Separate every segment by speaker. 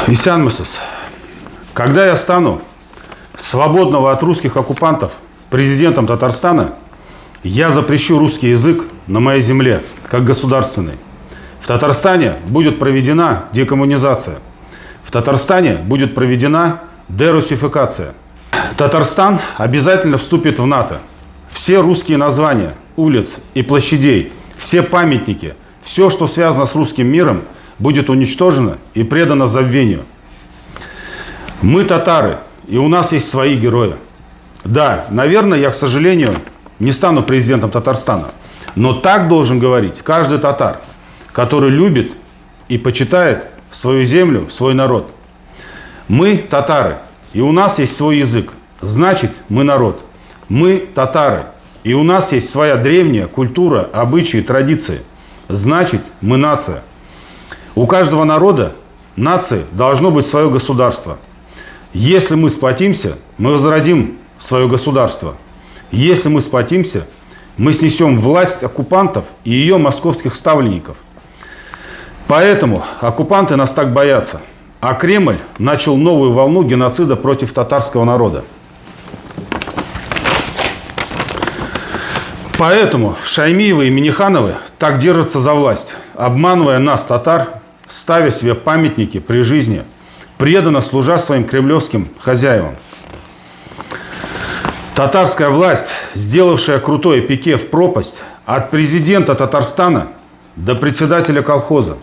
Speaker 1: Исянмысыз, когда я стану свободного от русских оккупантов президентом Татарстана, я запрещу русский язык на моей земле, как государственный. В Татарстане будет проведена декоммунизация. В Татарстане будет проведена дерусификация. Татарстан обязательно вступит в НАТО. Все русские названия улиц и площадей, все памятники, все, что связано с русским миром, будет уничтожено и предано забвению. Мы татары, и у нас есть свои герои. Да, наверное, я, к сожалению, не стану президентом Татарстана, но так должен говорить каждый татар, который любит и почитает свою землю, свой народ. Мы татары, и у нас есть свой язык, значит, мы народ. Мы татары, и у нас есть своя древняя культура, обычаи, традиции, значит, мы нация. У каждого народа, нации, должно быть свое государство. Если мы сплотимся, мы возродим свое государство. Если мы сплотимся, мы снесем власть оккупантов и ее московских ставленников. Поэтому оккупанты нас так боятся. А Кремль начал новую волну геноцида против татарского народа. Поэтому Шаймиевы и Миннихановы так держатся за власть, обманывая нас, татар, ставя себе памятники при жизни, преданно служа своим кремлевским хозяевам. Татарская власть, сделавшая крутое пике в пропасть от президента Татарстана до председателя колхоза,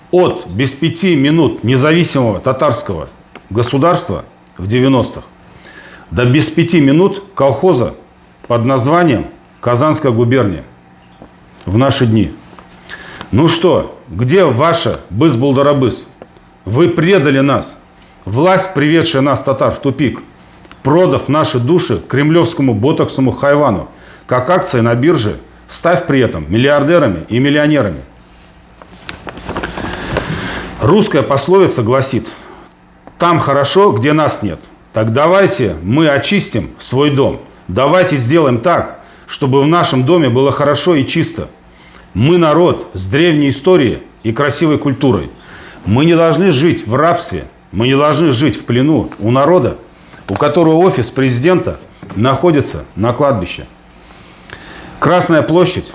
Speaker 1: от без 5 минут независимого татарского государства в 90-х до без 5 минут колхоза под названием Казанская губерния в наши дни. Ну что, где ваша быс-булдарабыс? Вы предали нас. Власть, приведшая нас, татар, в тупик, продав наши души кремлевскому ботоксному хайвану, как акции на бирже, став при этом миллиардерами и миллионерами. Русская пословица гласит: там хорошо, где нас нет. Так давайте мы очистим свой дом. Давайте сделаем так, чтобы в нашем доме было хорошо и чисто. Мы народ с древней историей и красивой культурой. Мы не должны жить в рабстве, мы не должны жить в плену у народа, у которого офис президента находится на кладбище. Красная площадь,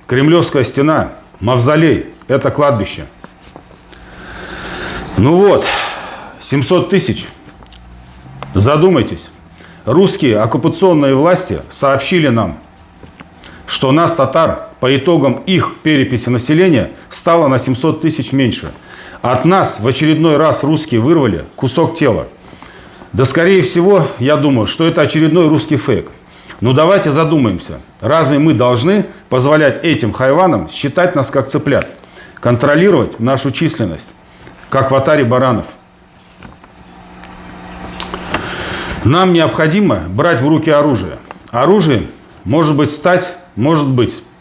Speaker 1: Кремлевская стена, Мавзолей – это кладбище. Ну вот, 700 тысяч. Задумайтесь. Русские оккупационные власти сообщили нам, что нас, татар, по итогам их переписи населения стало на 700 тысяч меньше. От нас в очередной раз русские вырвали кусок тела. Да, скорее всего, я думаю, что это очередной русский фейк. Но давайте задумаемся. Разве мы должны позволять этим хайванам считать нас как цыплят, контролировать нашу численность, как в отаре баранов? Нам необходимо брать в руки оружие. Оружием может быть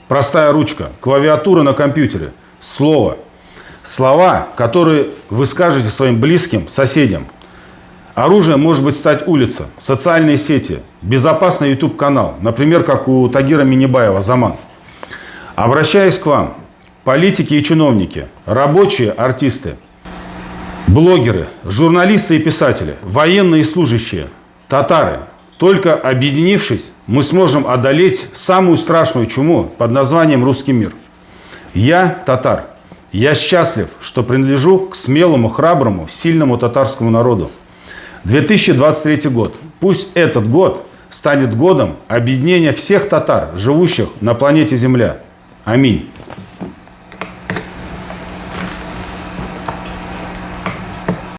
Speaker 1: простая ручка, клавиатура на компьютере, слово. Слова, которые вы скажете своим близким, соседям. Оружием может быть стать улица, социальные сети, безопасный YouTube-канал, например, как у Тагира Миннебаева «Заман». Обращаясь к вам, политики и чиновники, рабочие, артисты, блогеры, журналисты и писатели, военные служащие, татары, только объединившись, мы сможем одолеть самую страшную чуму под названием «Русский мир». Я татар. Я счастлив, что принадлежу к смелому, храброму, сильному татарскому народу. 2023 год. Пусть этот год станет годом объединения всех татар, живущих на планете Земля. Аминь.